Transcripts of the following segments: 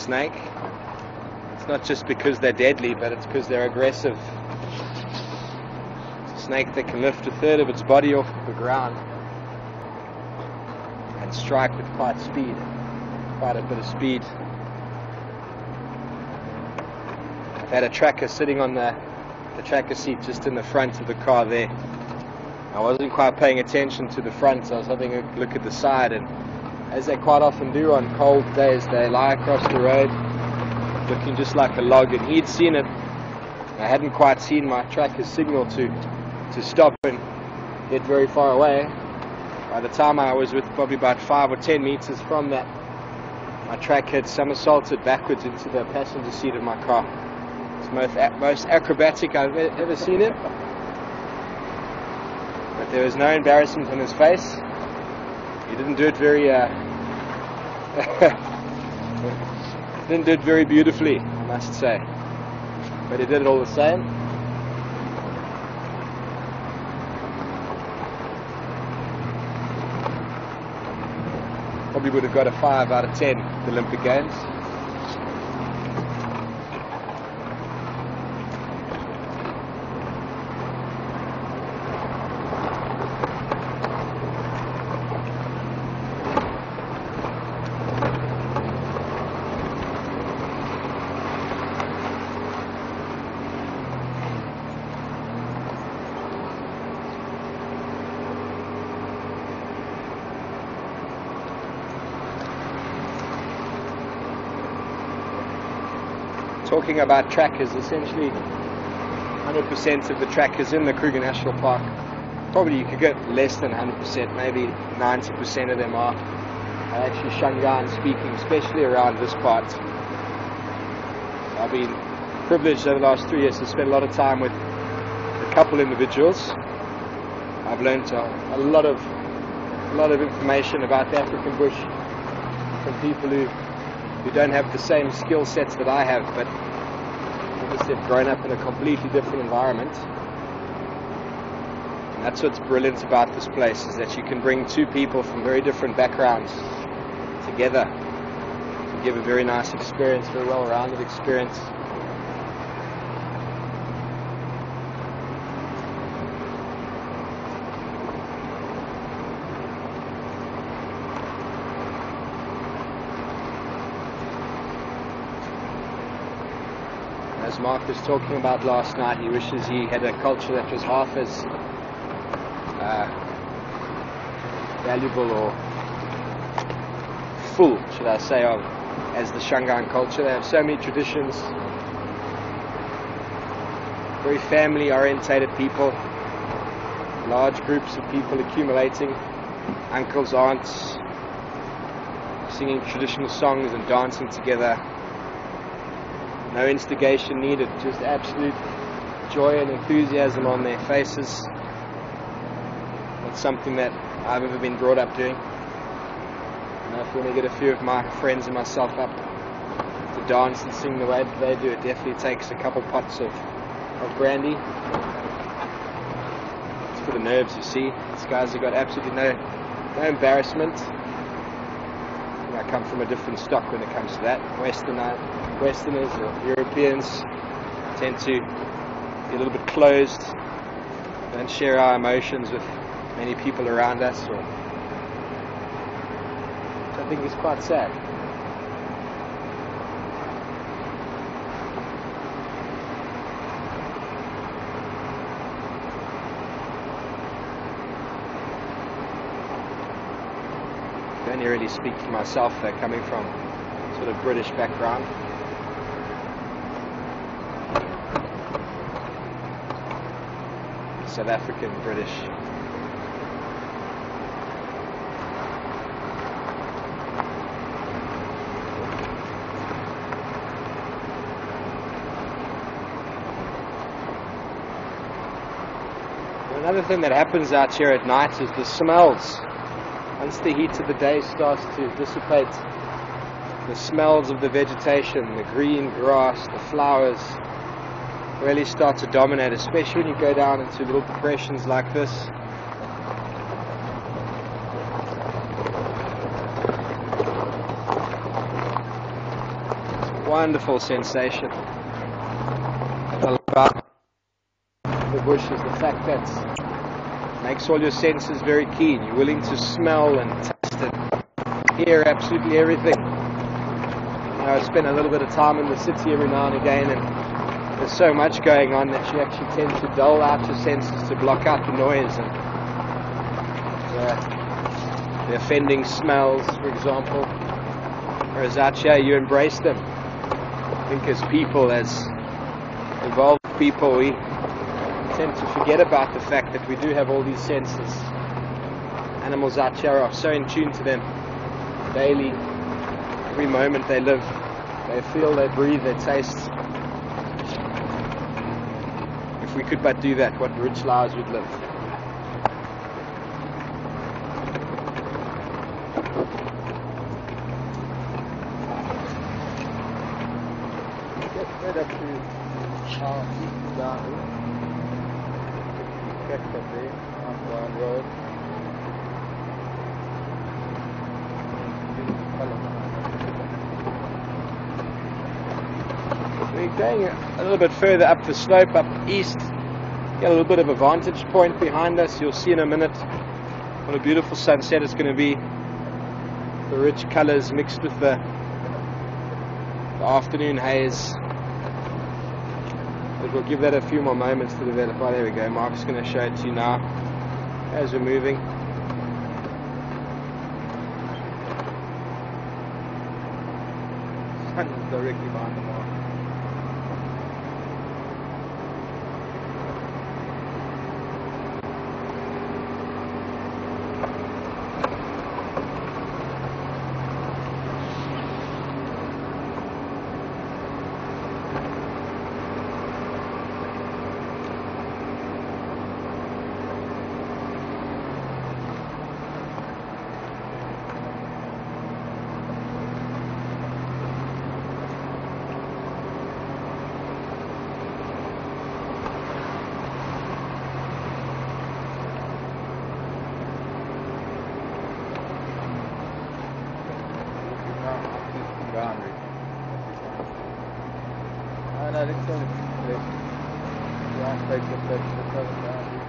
snake. It's not just because they're deadly, but it's because they're aggressive. It's a snake that can lift a third of its body off the ground and strike with quite a bit of speed. I've had a tracker sitting on the tracker seat just in the front of the car there. I wasn't quite paying attention to the front, so I was having a look at the side, and as they quite often do on cold days, they lie across the road looking just like a log, and he'd seen it. I hadn't quite seen my tracker's signal to stop and get very far away. By the time I was with probably about 5 or 10 meters from that, my track had somersaulted backwards into the passenger seat of my car. It's the most acrobatic I've ever seen it. But there was no embarrassment on his face. He didn't do it very didn't do it very beautifully, I must say. But he did it all the same. Probably would have got a 5 out of 10 at the Olympic Games. Talking about trackers, essentially 100% of the trackers in the Kruger National Park, probably you could get less than 100%, maybe 90% of them are actually Shangaan speaking, especially around this part. I've been privileged over the last 3 years to spend a lot of time with a couple individuals. I've learned a lot of information about the African bush from people who don't have the same skill sets that I have, but obviously have grown up in a completely different environment. And that's what's brilliant about this place, is that you can bring two people from very different backgrounds together to give a very nice experience, very well-rounded experience. As Mark was talking about last night, he wishes he had a culture that was half as valuable or full, should I say, of as the Shangaan culture. They have so many traditions, very family orientated people, large groups of people accumulating, uncles, aunts, singing traditional songs and dancing together. No instigation needed, just absolute joy and enthusiasm on their faces. That's something that I've ever been brought up doing. And if we want to get a few of my friends and myself up to dance and sing the way that they do, it definitely takes a couple pots of brandy. It's for the nerves, you see. These guys have got absolutely no embarrassment. I come from a different stock when it comes to that. Westerners or Europeans tend to be a little bit closed, don't share our emotions with many people around us, which I think is quite sad. I only really speak for myself, though, coming from sort of British background. South African, British. Another thing that happens out here at night is the smells. Once the heat of the day starts to dissipate, the smells of the vegetation, the green grass, the flowers, really start to dominate, especially when you go down into little depressions like this. wonderful sensation. What I love about the bush is the fact that it makes all your senses very keen. You're willing to smell and taste and hear absolutely everything. I spend a little bit of time in the city every now and again, and there's so much going on that you actually tend to dull out your senses to block out the noise and the offending smells, for example. Whereas out here you embrace them. I think as people, as evolved people, we tend to forget about the fact that we do have all these senses. Animals out here are so in tune to them daily. Every moment they live, they feel, they breathe, they taste. If we could but do that, what rich lives we'd live. Get up to down here. Check that there, on down road. We're going a little bit further up the slope, up east. Get a little bit of a vantage point behind us. You'll see in a minute what a beautiful sunset it's going to be. The rich colours mixed with the afternoon haze. But we'll give that a few more moments to develop. Oh, there we go. Mark's going to show it to you now as we're moving. Sun is directly behind the mark. Boundary. No, this one is ground takes the southern boundary.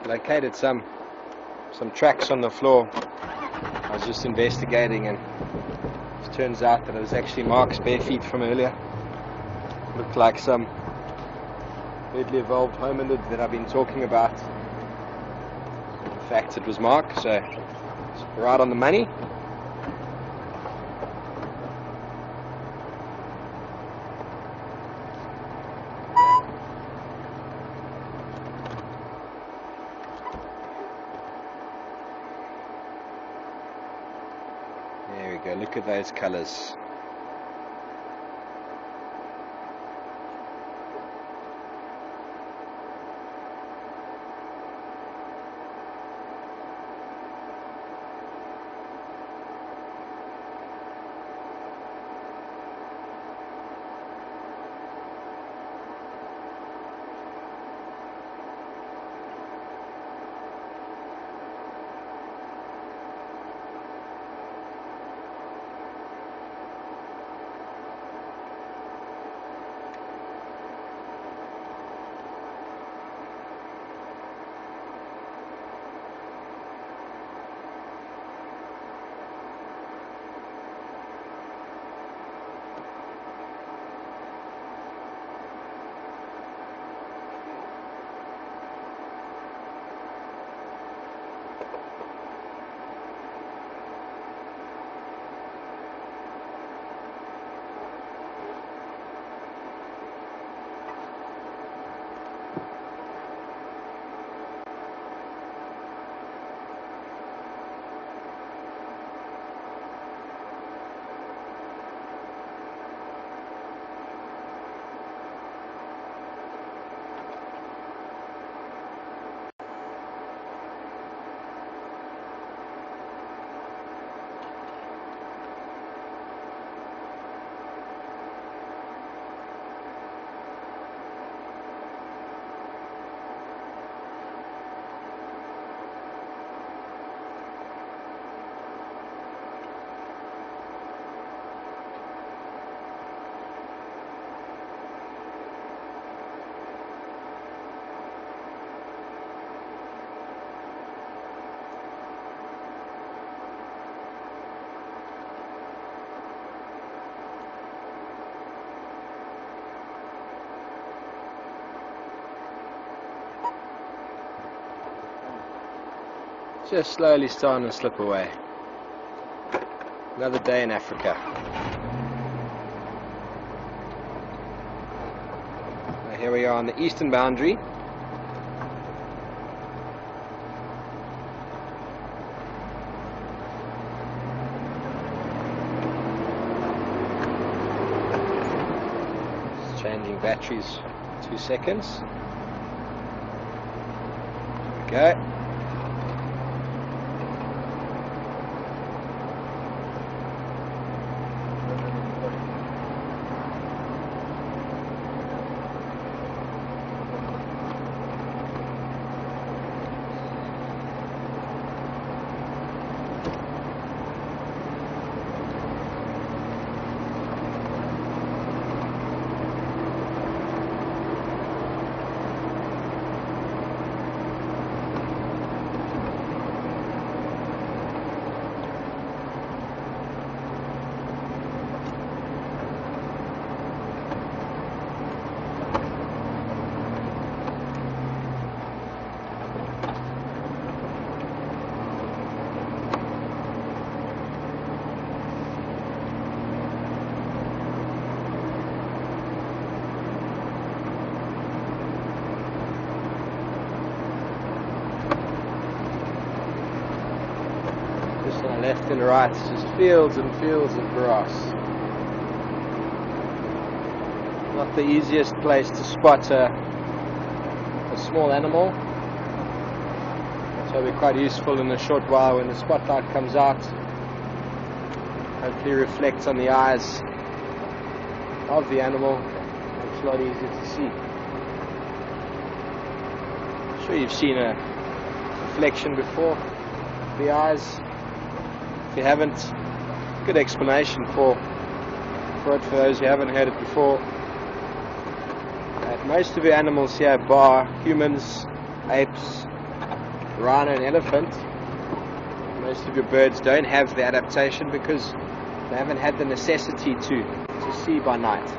Located some tracks on the floor. I was just investigating, and it turns out that it was actually Mark's bare feet from earlier. Looked like some weirdly evolved hominid that I've been talking about. In fact, it was Mark, so it's right on the money. There we go, look at those colours. just slowly starting to slip away. Another day in Africa. Now here we are on the eastern boundary. Just changing batteries, 2 seconds. There we go. Left and right, it's just fields and fields of grass. Not the easiest place to spot a small animal. So it'll be quite useful in a short while when the spotlight comes out. Hopefully reflects on the eyes of the animal. It's a lot easier to see. I'm sure you've seen a reflection before, the eyes. If you haven't, good explanation for those who haven't heard it before. Most of your animals here, bar humans, apes, rhino and elephant, most of your birds don't have the adaptation because they haven't had the necessity to see by night.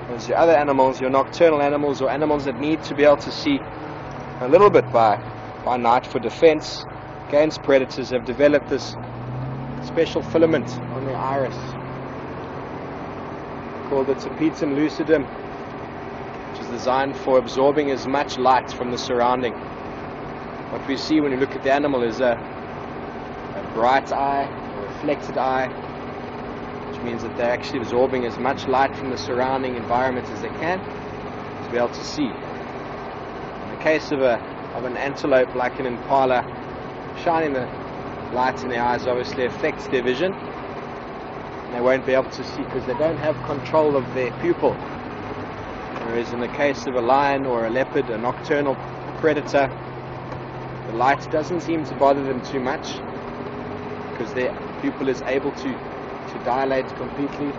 Whereas your other animals, your nocturnal animals or animals that need to be able to see a little bit by night for defense against predators, have developed this special filament on their iris called the tapetum lucidum, which is designed for absorbing as much light from the surrounding. What we see when you look at the animal is a bright eye, a reflected eye, which means that they're actually absorbing as much light from the surrounding environment as they can to be able to see. In the case of an antelope like an impala, shining the light in their eyes obviously affects their vision. They won't be able to see because they don't have control of their pupil. Whereas in the case of a lion or a leopard, a nocturnal predator, the light doesn't seem to bother them too much because their pupil is able to dilate completely,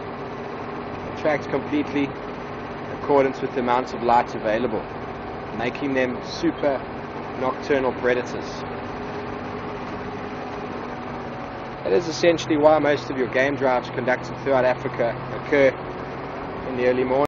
contract completely in accordance with the amount of light available, making them super nocturnal predators. That is essentially why most of your game drives conducted throughout Africa occur in the early morning.